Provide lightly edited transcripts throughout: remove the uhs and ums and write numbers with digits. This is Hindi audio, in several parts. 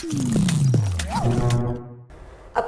अब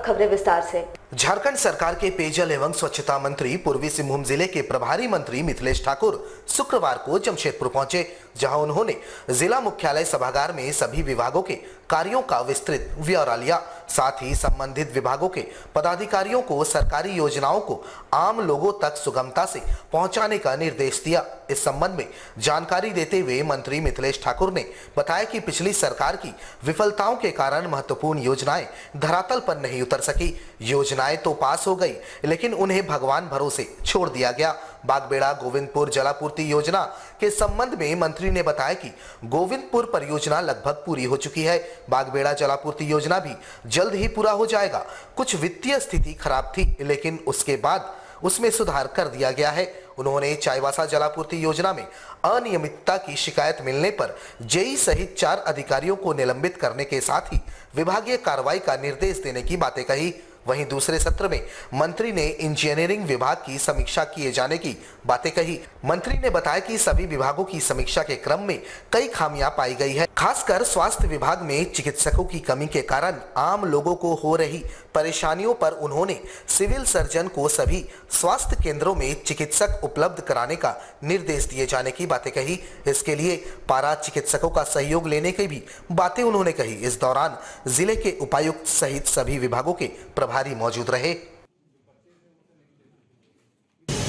खबरें विस्तार से। झारखंड सरकार के पेयजल एवं स्वच्छता मंत्री पूर्वी सिंहभूम जिले के प्रभारी मंत्री मिथिलेश ठाकुर शुक्रवार को जमशेदपुर पहुंचे, जहां उन्होंने जिला मुख्यालय सभागार में सभी विभागों के कार्यों का विस्तृत ब्यौरा लिया। साथ ही संबंधित विभागों के पदाधिकारियों को सरकारी योजनाओं को आम लोगों तक सुगमता से पहुंचाने का निर्देश दिया। इस संबंध में जानकारी देते हुए मंत्री मिथिलेश ठाकुर ने बताया कि पिछली सरकार की विफलताओं के कारण महत्वपूर्ण योजनाएं धरातल पर नहीं उतर सकी। योजनाएं तो पास हो गई, लेकिन उन्हें भगवान भरोसे छोड़ दिया गया। बागबेड़ा गोविंदपुर जलापूर्ति योजना के संबंध में मंत्री ने बताया कि गोविंदपुर परियोजना लगभग पूरी हो चुकी है। बागबेड़ा जलापूर्ति योजना भी जल्द ही पूरा हो जाएगा। कुछ वित्तीय स्थिति खराब थी, लेकिन उसके बाद उसमें सुधार कर दिया गया है। उन्होंने चाईबासा जलापूर्ति योजना में अनियमितता की शिकायत मिलने पर जेई सहित 4 अधिकारियों को निलंबित करने के साथ ही विभागीय कार्रवाई का निर्देश देने की बातें कही। वहीं दूसरे सत्र में मंत्री ने इंजीनियरिंग विभाग की समीक्षा किए जाने की बातें कही। मंत्री ने बताया कि सभी विभागों की समीक्षा के क्रम में कई खामियां पाई गई है। खासकर स्वास्थ्य विभाग में चिकित्सकों की कमी के कारण आम लोगों को हो रही परेशानियों पर उन्होंने सिविल सर्जन को सभी स्वास्थ्य केंद्रों में चिकित्सक उपलब्ध कराने का निर्देश दिए जाने की बातें कही। इसके लिए पारा चिकित्सकों का सहयोग लेने की भी बातें उन्होंने कही। इस दौरान जिले के उपायुक्त सहित सभी विभागों के प्रभारी मौजूद रहे।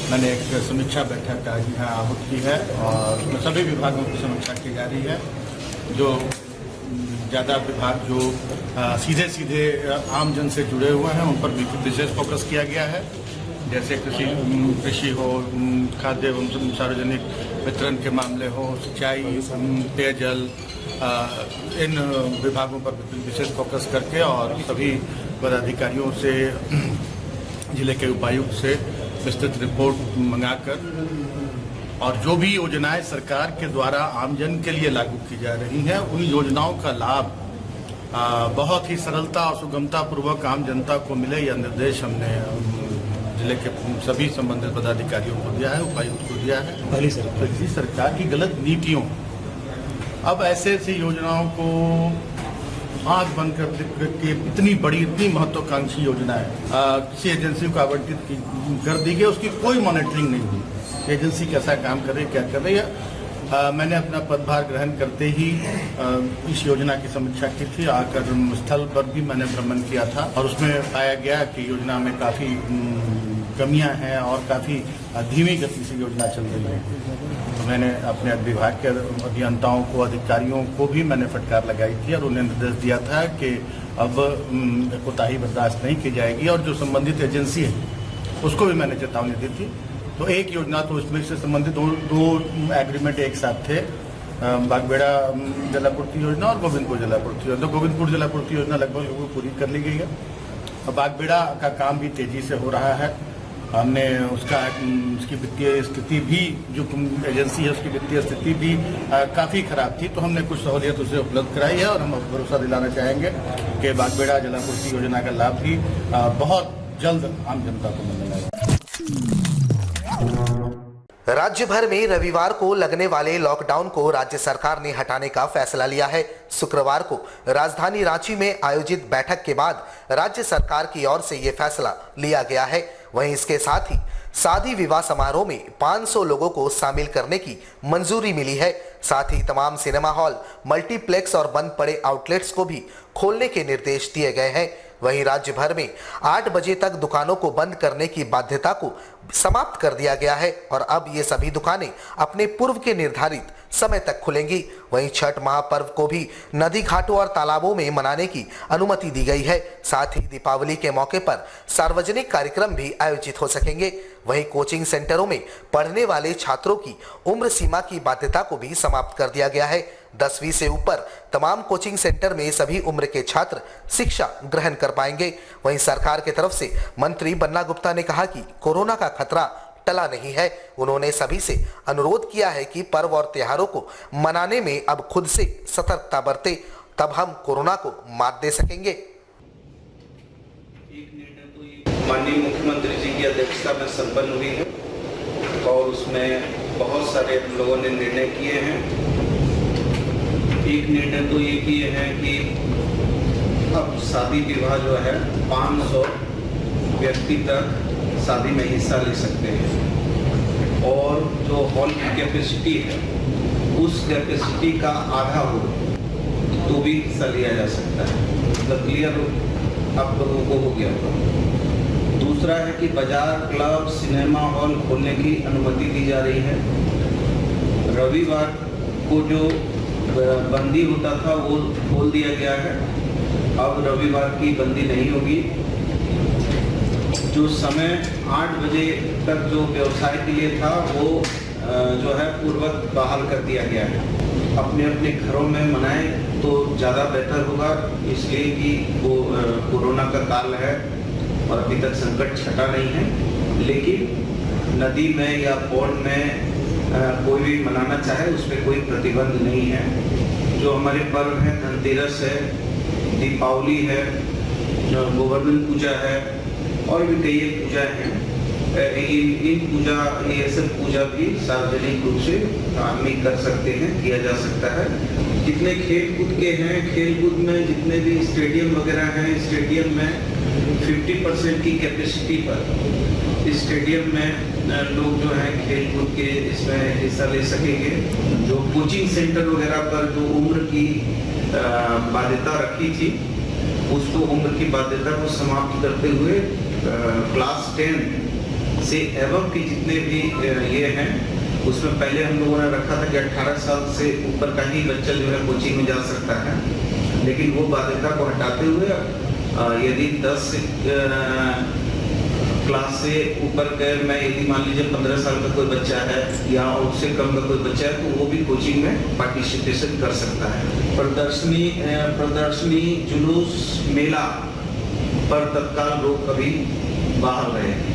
मैंने एक समीक्षा बैठक आज यहाँ आहूत की है और उसमें सभी विभागों की समीक्षा की जा रही है। जो ज़्यादा विभाग जो सीधे आम जन से जुड़े हुए हैं उन पर विशेष फोकस किया गया है, जैसे कृषि हो, खाद्य एवं सार्वजनिक वितरण के मामले हो, सिंचाई, पेयजल, इन विभागों पर विशेष फोकस करके और सभी पदाधिकारियों से जिले के उपायुक्त से विस्तृत रिपोर्ट मंगाकर और जो भी योजनाएं सरकार के द्वारा आमजन के लिए लागू की जा रही हैं उन योजनाओं का लाभ बहुत ही सरलता और सुगमता पूर्वक आम जनता को मिले, यह निर्देश हमने जिले के सभी संबंधित पदाधिकारियों को दिया है, उपायुक्त को दिया है। पहली सरकार की गलत नीतियों, अब ऐसे योजनाओं को आंख बंद करके इतनी बड़ी इतनी महत्वाकांक्षी योजनाएं किसी एजेंसी को आवंटित कर दी गई, उसकी कोई मॉनिटरिंग नहीं हुई। एजेंसी कैसा काम कर रही है, क्या कर रही है। मैंने अपना पदभार ग्रहण करते ही इस योजना की समीक्षा की थी। आकर स्थल पर भी मैंने भ्रमण किया था और उसमें पाया गया कि योजना में काफ़ी कमियां हैं और काफ़ी धीमी गति से योजना चल रही है। तो मैंने अपने विभाग के अभियंताओं को, अधिकारियों को भी मैंने फटकार लगाई थी और उन्हें निर्देश दिया था कि अब कोताही बर्दाश्त नहीं की जाएगी और जो संबंधित एजेंसी है उसको भी मैंने चेतावनी दी थी। तो एक योजना तो इसमें से संबंधित दो एग्रीमेंट एक साथ थे, बागबेड़ा जलापूर्ति योजना और गोविंदपुर जलापूर्ति योजना। तो गोविंदपुर जलापूर्ति योजना लगभग पूरी कर ली गई है और बागबेड़ा का काम भी तेजी से हो रहा है। हमने उसकी वित्तीय स्थिति भी, जो एजेंसी है उसकी वित्तीय स्थिति भी काफ़ी खराब थी, तो हमने कुछ सहूलियत उसे उपलब्ध कराई है और हम भरोसा दिलाना चाहेंगे कि बागबेड़ा जलापूर्ति योजना का लाभ भी बहुत जल्द आम जनता को मिलने लगेगा। राज्य भर में रविवार को लगने वाले लॉकडाउन को राज्य सरकार ने हटाने का फैसला लिया है। शुक्रवार को राजधानी रांची में आयोजित बैठक के बाद राज्य सरकार की ओर से यह फैसला लिया गया है। वहीं इसके साथ ही शादी विवाह समारोह में 500 लोगों को शामिल करने की मंजूरी मिली है। साथ ही तमाम सिनेमा हॉल, मल्टीप्लेक्स और बंद पड़े आउटलेट्स को भी खोलने के निर्देश दिए गए हैं। वहीं राज्य भर में 8 बजे तक दुकानों को बंद करने की बाध्यता को समाप्त कर दिया गया है और अब ये सभी दुकानें अपने पूर्व के निर्धारित समय तक खुलेंगी। वहीं छठ महापर्व को भी नदी घाटों और तालाबों में मनाने की अनुमति दी गई है। साथ ही दीपावली के मौके पर सार्वजनिक कार्यक्रम भी आयोजित हो सकेंगे। वहीं कोचिंग सेंटरों में पढ़ने वाले छात्रों की उम्र सीमा की बाध्यता को भी समाप्त कर दिया गया है। 10वीं से ऊपर तमाम कोचिंग सेंटर में सभी उम्र के छात्र शिक्षा ग्रहण कर पाएंगे। वहीं सरकार की तरफ से मंत्री बन्ना गुप्ता ने कहा कि कोरोना का खतरा टला नहीं है। उन्होंने सभी से अनुरोध किया है कि पर्व और त्योहारों को मनाने में अब खुद से सतर्कता बरते, तब हम कोरोना को मात दे सकेंगे। माननीय मुख्यमंत्री जी की अध्यक्षता में संपन्न हुई है और उसमें बहुत सारे लोगों ने निर्णय किए हैं। एक निर्णय तो ये किए हैं कि अब शादी विवाह जो है 500 व्यक्ति तक शादी में हिस्सा ले सकते हैं और जो हॉल की कैपेसिटी है उस कैपेसिटी का आधा हो तो भी हिस्सा लिया जा सकता है। मतलब क्लियर आप लोगों को हो गया होगा। दूसरा है कि बाजार, क्लब, सिनेमा हॉल खोलने की अनुमति दी जा रही है। रविवार को जो बंदी होता था वो खोल दिया गया है, अब रविवार की बंदी नहीं होगी। जो समय 8 बजे तक जो व्यवसाय के लिए था वो जो है पूर्वक बहाल कर दिया गया है। अपने अपने घरों में मनाएं तो ज़्यादा बेहतर होगा, इसलिए कि वो कोरोना का काल है और अभी तक संकट छटा नहीं है। लेकिन नदी में या पौंड में कोई भी मनाना चाहे उस पर कोई प्रतिबंध नहीं है। जो हमारे पर्व हैं, धनतेरस है, दीपावली है, गोवर्धन पूजा है और भी कई पूजा हैं, इन पूजा, ये सब पूजा भी सार्वजनिक रूप से आदमी कर सकते हैं, किया जा सकता है। जितने खेल कूद के हैं, खेल कूद में जितने भी स्टेडियम वगैरह हैं, स्टेडियम में 50% की कैपेसिटी पर स्टेडियम में लोग जो हैं खेल कूद के इसमें हिस्सा ले सकेंगे। जो कोचिंग सेंटर वगैरह पर जो उम्र की बाध्यता रखी थी उसको उम्र की बाध्यता को समाप्त करते हुए क्लास 10 से एवं के जितने भी ये हैं उसमें पहले हम लोगों ने रखा था कि 18 साल से ऊपर का ही बच्चा जो है कोचिंग में जा सकता है, लेकिन वो बाध्यता को हटाते हुए यदि 10 क्लास से ऊपर के मैं यदि मान लीजिए 15 साल का कोई बच्चा है या उससे कम का कोई बच्चा है तो वो भी कोचिंग में पार्टिसिपेशन कर सकता है। प्रदर्शनी, जुलूस, मेला पर तत्काल रोक अभी बाहर रहेगी।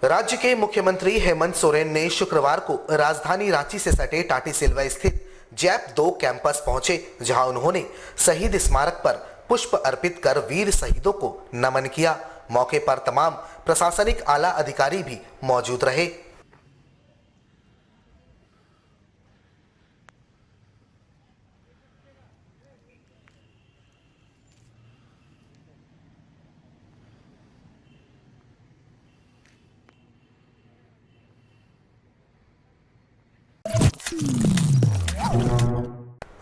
राज्य के मुख्यमंत्री हेमंत सोरेन ने शुक्रवार को राजधानी रांची से सटे टाटीसिलवा स्थित जैप 2 कैंपस पहुंचे, जहां उन्होंने शहीद स्मारक पर पुष्प अर्पित कर वीर शहीदों को नमन किया। मौके पर तमाम प्रशासनिक आला अधिकारी भी मौजूद रहे।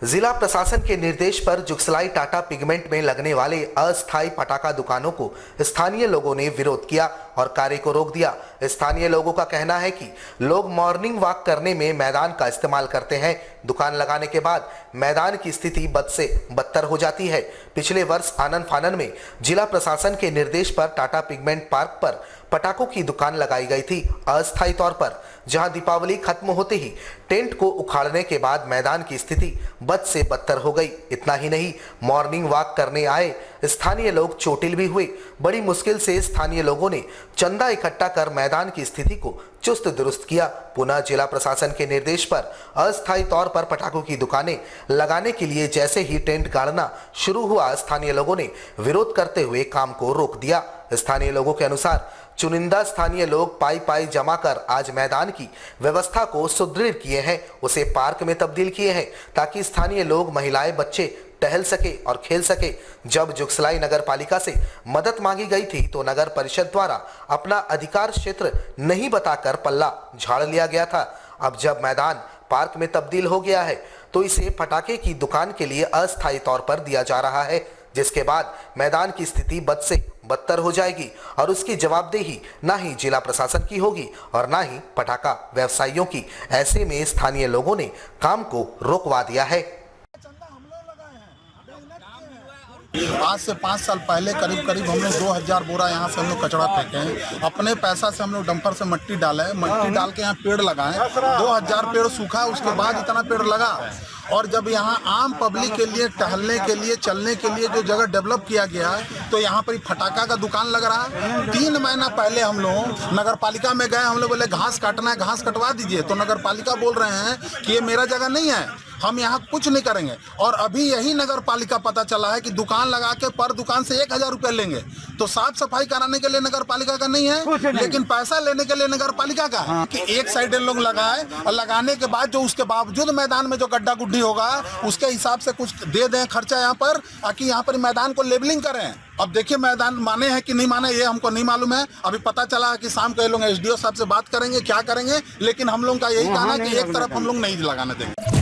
जिला प्रशासन के निर्देश पर जुगसलाई टाटा पिगमेंट में लगने वाले अस्थायी पटाखा दुकानों को स्थानीय लोगों ने विरोध किया और कार्य को रोक दिया। स्थानीय लोगों का कहना है कि लोग मॉर्निंग वॉक करने में मैदान का इस्तेमाल करते हैं। दुकान लगाने के बाद मैदान की स्थिति बद से बदतर हो जाती है। पिछले वर्ष आनन फानन में जिला प्रशासन के निर्देश पर टाटा पिगमेंट पार्क पर पटाखों की दुकान लगाई गई थी अस्थायी तौर पर, जहां दीपावली खत्म होते ही टेंट को उखाड़ने के बाद मैदान की स्थिति बद से बदतर हो गई। इतना ही नहीं, मॉर्निंग वॉक करने आए स्थानीय लोग चोटिल भी हुए। बड़ी मुश्किल से स्थानीय लोगों ने चंदा इकट्ठा कर मैदान की स्थिति को चुस्त दुरुस्त किया। पुनः जिला प्रशासन के निर्देश पर अस्थायी तौर पर पटाखों की दुकानें लगाने के लिए जैसे ही टेंट गाड़ना शुरू हुआ, स्थानीय लोगों ने विरोध करते हुए काम को रोक दिया। स्थानीय लोगों के अनुसार चुनिंदा स्थानीय लोग पाई जमा कर आज मैदान की व्यवस्था को सुदृढ़ किए हैं, उसे पार्क में तब्दील किए हैं ताकि स्थानीय लोग, महिलाएं, बच्चे टहल सके और खेल सके। जब जुगसलाई नगर पालिका से मदद मांगी गई थी तो नगर परिषद द्वारा अपना अधिकार क्षेत्र नहीं बताकर पल्ला झाड़ लिया गया था। अब जब मैदान पार्क में तब्दील हो गया है तो इसे पटाखे की दुकान के लिए अस्थायी तौर पर दिया जा रहा है, जिसके बाद मैदान की स्थिति बद से बदतर हो जाएगी और उसकी जवाबदेही ना ही जिला प्रशासन की होगी और ना ही पटाखा व्यवसायियों की। ऐसे में स्थानीय लोगों ने काम को रोकवा दिया है। आज से 5 साल पहले करीब हम लोग 2000 बोरा यहाँ से हम लोग कचरा फेंके हैं। अपने पैसा से हम लोग डंपर से मिट्टी डाले, मिट्टी डाल के यहाँ पेड़ लगाए। 2000 पेड़ सूखा, उसके बाद इतना पेड़ लगा। और जब यहाँ आम पब्लिक के लिए टहलने के लिए, चलने के लिए जो जगह डेवलप किया गया है तो यहाँ पर फटाका का दुकान लग रहा है। 3 महीना पहले हम लोग नगर पालिका में गए, हम लोग बोले घास काटना है, घास कटवा दीजिए, तो नगर पालिका बोल रहे हैं कि ये मेरा जगह नहीं है, हम यहाँ कुछ नहीं करेंगे। और अभी यही नगर पालिका पता चला है कि दुकान लगा के पर दुकान से 1000 रुपये लेंगे, तो साफ सफाई कराने के लिए नगर पालिका का नहीं है, लेकिन पैसा लेने के लिए नगर पालिका का है। कि एक साइड लोग लगाए और लगाने के बाद जो उसके बावजूद मैदान में जो गड्ढा गुड्ढी होगा उसके हिसाब से कुछ दे दें खर्चा यहाँ पर, ताकि यहाँ पर मैदान को लेबलिंग करें। अब देखिए मैदान माने हैं कि नहीं माने ये हमको नहीं मालूम है। अभी पता चला है कि शाम को ये लोग एसडीओ साहब से बात करेंगे क्या करेंगे, लेकिन हम लोग का यही कहना है कि एक तरफ हम लोग नहीं लगाने देंगे।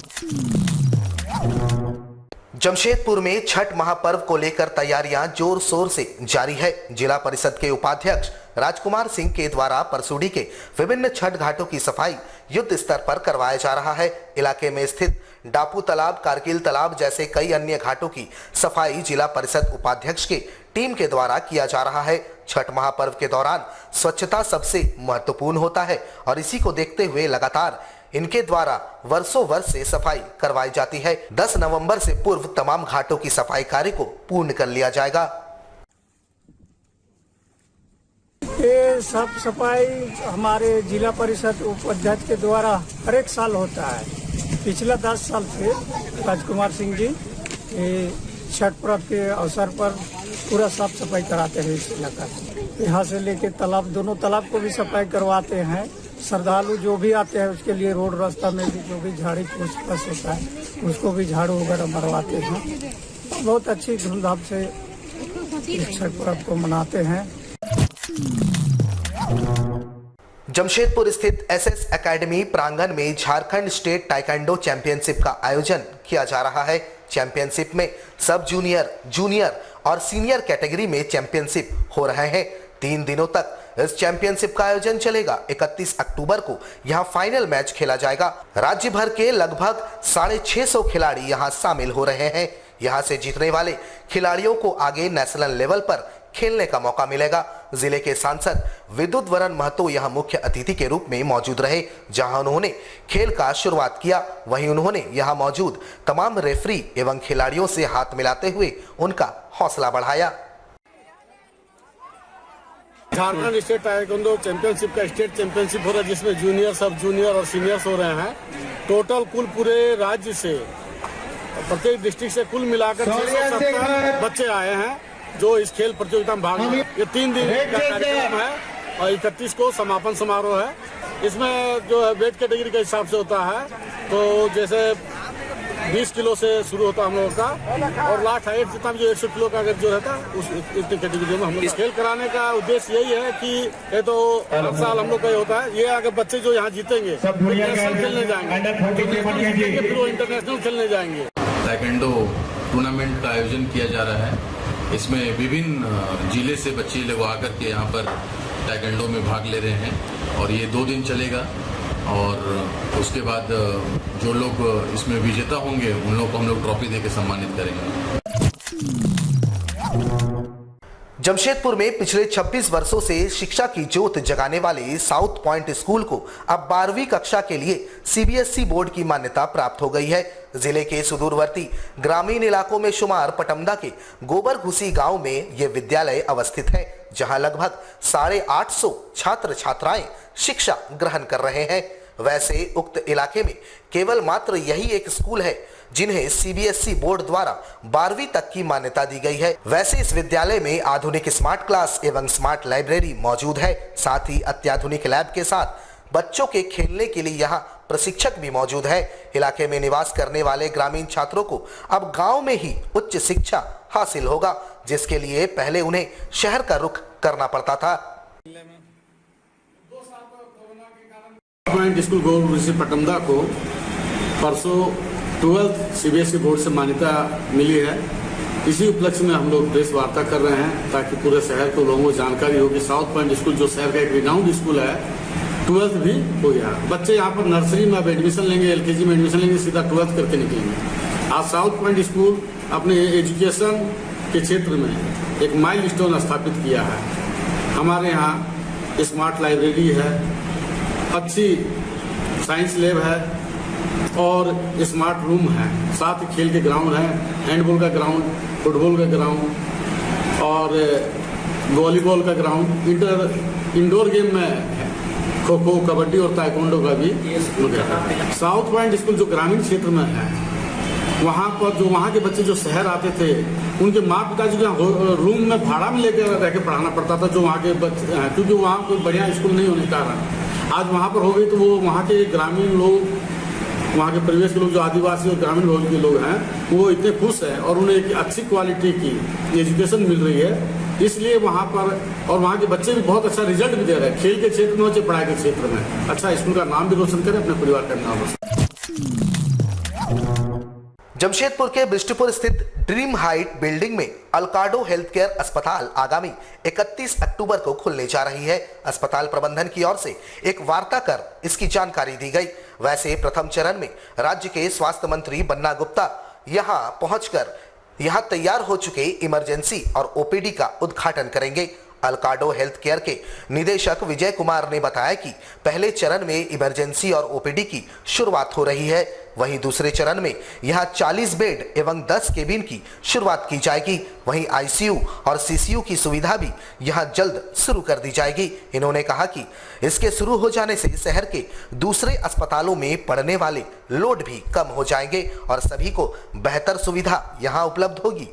जमशेदपुर में छठ महापर्व को लेकर तैयारियां जोर शोर से जारी है। जिला परिषद के उपाध्यक्ष राजकुमार सिंह के द्वारा परसूडी के विभिन्न छठ घाटों की सफाई युद्ध स्तर पर करवाया जा रहा है। इलाके में स्थित डापू तालाब, कारगिल तालाब जैसे कई अन्य घाटों की सफाई जिला परिषद उपाध्यक्ष के टीम के द्वारा किया जा रहा है। छठ महापर्व के दौरान स्वच्छता सबसे महत्वपूर्ण होता है और इसी को देखते हुए लगातार इनके द्वारा वर्षों वर्ष से सफाई करवाई जाती है। 10 नवंबर से पूर्व तमाम घाटों की सफाई कार्य को पूर्ण कर लिया जाएगा। ये सब सफाई हमारे जिला परिषद उपाध्यक्ष के द्वारा हर एक साल होता है। पिछले 10 साल से राजकुमार सिंह जी छठ पर्व के अवसर पर पूरा साफ सफाई कराते हैं इस इलाका से। यहाँ से लेके तालाब, दोनों तालाब को भी सफाई करवाते हैं। श्रद्धालु जो भी आते हैं उसके लिए रोड रास्ता में भी जो भी झाड़ी फूस फस होता है उसको भी झाड़ू वगैरह मरवाते हैं। बहुत अच्छी धूमधाम से इस छठ पर्व को मनाते हैं। जमशेदपुर स्थित एसएस एकेडमी प्रांगण में झारखंड स्टेट ताइक्वांडो चैंपियनशिप का आयोजन किया जा रहा है। चैंपियनशिप में सब जूनियर, जूनियर और सीनियर कैटेगरी में चैंपियनशिप हो रहे हैं। 3 दिनों तक इस चैंपियनशिप का आयोजन चलेगा। 31 अक्टूबर को यहां फाइनल मैच खेला जाएगा। राज्य भर के लगभग 650 खिलाड़ी यहां शामिल हो रहे हैं। यहां से जीतने वाले खिलाड़ियों को आगे नेशनल लेवल पर खेलने का मौका मिलेगा। जिले के सांसद विद्युत वरण महतो यहां मुख्य अतिथि के रूप में मौजूद रहे, जहां उन्होंने खेल का शुरुआत किया। वहीं उन्होंने यहां मौजूद तमाम रेफरी एवं खिलाड़ियों से हाथ मिलाते हुए उनका हौसला बढ़ाया। झारखंड स्टेट ताइक्वांडो चैंपियनशिप का स्टेट चैंपियनशिप हो रहा है, जिसमें जूनियर, सब जूनियर और सीनियर्स हो रहे हैं। टोटल कुल पूरे राज्य से, प्रत्येक डिस्ट्रिक्ट से कुल मिलाकर 670 बच्चे आए हैं जो इस खेल प्रतियोगिता में भाग लेंगे। ये 3 दिन का कार्यक्रम है और 31 को समापन समारोह है। इसमें जो है वेट कैटेगरी के हिसाब से होता है, तो जैसे 20 किलो से शुरू होता है हम लोगों का, और लास्ट हाइट जितना भी जो 100 किलो का अगर जो रहता है उस इतनी कैटेगरी में हम लोग खेल कराने का उद्देश्य यही है कि ये तो हर साल हम लोग का होता है। ये अगर बच्चे जो यहाँ जीतेंगे नेशनल खेलने जाएंगे, फिर वो इंटरनेशनल खेलने जाएंगे। ताइक्वांडो टूर्नामेंट का आयोजन किया जा रहा है। इसमें विभिन्न जिले से बच्चे लोग आकर के यहाँ पर ताइक्वांडो में भाग ले रहे हैं और ये 2 दिन चलेगा। और उसके बाद जो लोग इसमें विजेता होंगे उन लोग को हम लोग ट्रॉफी देकर सम्मानित करेंगे। जमशेदपुर में पिछले 26 वर्षों से शिक्षा की ज्योत जगाने वाले साउथ पॉइंट स्कूल को अब 12वीं कक्षा के लिए सीबीएसई बोर्ड की मान्यता प्राप्त हो गई है। जिले के सुदूरवर्ती ग्रामीण इलाकों में शुमार पटमदा के गोबर घुसी गांव में यह विद्यालय अवस्थित है, जहां लगभग 850 छात्र छात्राएं शिक्षा ग्रहण कर रहे हैं। वैसे उक्त इलाके में केवल मात्र यही एक स्कूल है जिन्हें सीबीएसई बोर्ड द्वारा 12वीं तक की मान्यता दी गई है। वैसे इस विद्यालय में आधुनिक स्मार्ट क्लास एवं स्मार्ट लाइब्रेरी मौजूद है। साथ ही अत्याधुनिक लैब के साथ बच्चों के खेलने के लिए यहाँ प्रशिक्षक भी मौजूद है। इलाके में निवास करने वाले ग्रामीण छात्रों को अब गांव में ही उच्च शिक्षा हासिल होगा, जिसके लिए पहले उन्हें शहर का रुख करना पड़ता था। स्कूल गोबर पटमदा को परसों 12th सीबीएसई बोर्ड से मान्यता मिली है। इसी उपलक्ष्य में हम लोग प्रेस वार्ता कर रहे हैं ताकि पूरे शहर को लोगों को जानकारी हो कि साउथ पॉइंट स्कूल जो शहर का एक रिनाउंड स्कूल है, 12th भी हो गया। बच्चे यहाँ पर नर्सरी में अब एडमिशन लेंगे, LKG में एडमिशन लेंगे, सीधा 12th करके निकलेंगे। आज साउथ पॉइंट स्कूल अपने एजुकेशन के क्षेत्र में एक माइलस्टोन स्थापित किया है। हमारे यहाँ स्मार्ट लाइब्रेरी है, अच्छी साइंस लैब है और स्मार्ट रूम है, साथ ही खेल के ग्राउंड है, हैंडबॉल का ग्राउंड, फुटबॉल का ग्राउंड और वॉलीबॉल का ग्राउंड, इंडोर गेम में खो खो, कबड्डी और ताइक्वांडो का भी। साउथ पॉइंट स्कूल जो ग्रामीण क्षेत्र में है वहाँ पर जो वहाँ के बच्चे जो शहर आते थे उनके माँ पिता जी को रूम में भाड़ा में लेकर रह के पढ़ाना पड़ता था, जो वहाँ के बच्चे, क्योंकि वहाँ कोई बढ़िया स्कूल नहीं होने के कारण आज वहाँ पर हो गई। तो वो वहाँ के ग्रामीण लोग, वहाँ के परिवेश के लोग, जो आदिवासी और ग्रामीण लोग के लोग हैं, वो इतने खुश हैं और उन्हें एक अच्छी क्वालिटी की एजुकेशन मिल रही है, इसलिए वहाँ पर, और वहाँ के बच्चे भी बहुत अच्छा रिजल्ट भी दे रहे हैं, खेल के क्षेत्र में हो चाहे पढ़ाई के क्षेत्र में, अच्छा स्कूल का नाम भी रोशन करें, अपने परिवार का नाम रोशन। जमशेदपुर के बिष्टुपुर स्थित ड्रीम हाइट बिल्डिंग में अल्काडो हेल्थ केयर अस्पताल आगामी 31 अक्टूबर को खुलने जा रही है। अस्पताल प्रबंधन की ओर से एक वार्ता कर इसकी जानकारी दी गई। वैसे प्रथम चरण में राज्य के स्वास्थ्य मंत्री बन्ना गुप्ता यहां पहुंचकर यहां तैयार हो चुके इमरजेंसी और ओपीडी का उद्घाटन करेंगे। अल्काडो हेल्थ केयर के निदेशक विजय कुमार ने बताया कि पहले चरण में इमरजेंसी और ओपीडी की शुरुआत हो रही है, वहीं दूसरे चरण में यहां 40 बेड एवं 10 केबिन की शुरुआत की जाएगी। वहीं आईसीयू और सीसीयू की सुविधा भी यहां जल्द शुरू कर दी जाएगी। इन्होंने कहा कि इसके शुरू हो जाने से शहर के दूसरे अस्पतालों में पड़ने वाले लोड भी कम हो जाएंगे और सभी को बेहतर सुविधा यहां उपलब्ध होगी।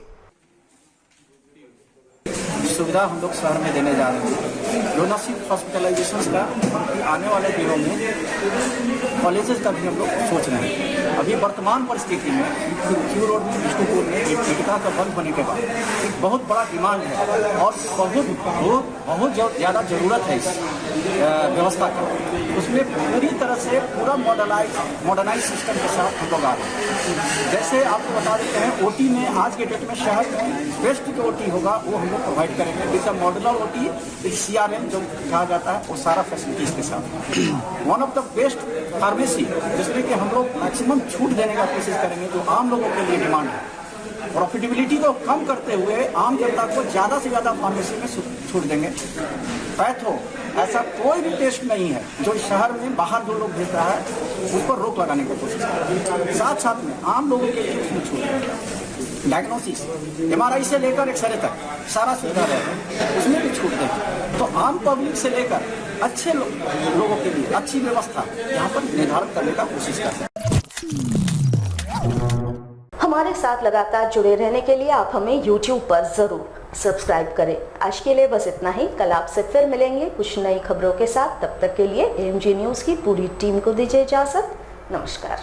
सुविधा हम लोग शहर में देने जा रहे हैं, जो न सिर्फ हॉस्पिटलाइजेशन का, बल्कि आने वाले दिनों में कॉलेजेस का भी हम लोग सोच रहे हैं। अभी वर्तमान परिस्थिति में क्यू रोड में बिष्टुपुर में एक ईटका का बंद होने के बाद एक बहुत बड़ा डिमांड है और बहुत ज़्यादा ज़रूरत है इस व्यवस्था की। उसमें पूरी तरह से पूरा मॉडर्नाइज सिस्टम के साथ हम लोग आ रहे हैं। जैसे आपको बता देते हैं, ओटी में आज के डेट में शहर में बेस्ट जो ओटी होगा वो हम लोग प्रोवाइड करेंगे। With modular OT, with CRM जो कहा जाता है, वो सारा फैसिलिटीज के साथ। One of the best pharmacy जिसमें कि हम लोग मैक्सिमम छूट देने का कोशिश करेंगे, जो आम लोगों के लिए डिमांड है। प्रॉफिटेबिलिटी को कम करते हुए आम जनता को ज़्यादा से ज़्यादा फार्मेसी में छूट देंगे। पैथो ऐसा कोई भी टेस्ट नहीं है जो शहर में बाहर जो लोग भेज रहा है उस पर रोक लगाने की कोशिश करेंगे। साथ साथ में आम लोगों के लिए उसमें छूट देंगे। डायग्नोसिस, MRI से लेकर एक्सरे तक सारा सुविधा रहेगा, उसमें भी छूट देंगे। तो आम पब्लिक से लेकर अच्छे लोगों के लिए अच्छी व्यवस्था यहाँ पर निर्धारित करने का कोशिश करते हैं। हमारे साथ लगातार जुड़े रहने के लिए आप हमें YouTube पर जरूर सब्सक्राइब करें। आज के लिए बस इतना ही। कल आपसे फिर मिलेंगे कुछ नई खबरों के साथ। तब तक के लिए AMG न्यूज़ की पूरी टीम को दीजिए इजाजत। नमस्कार।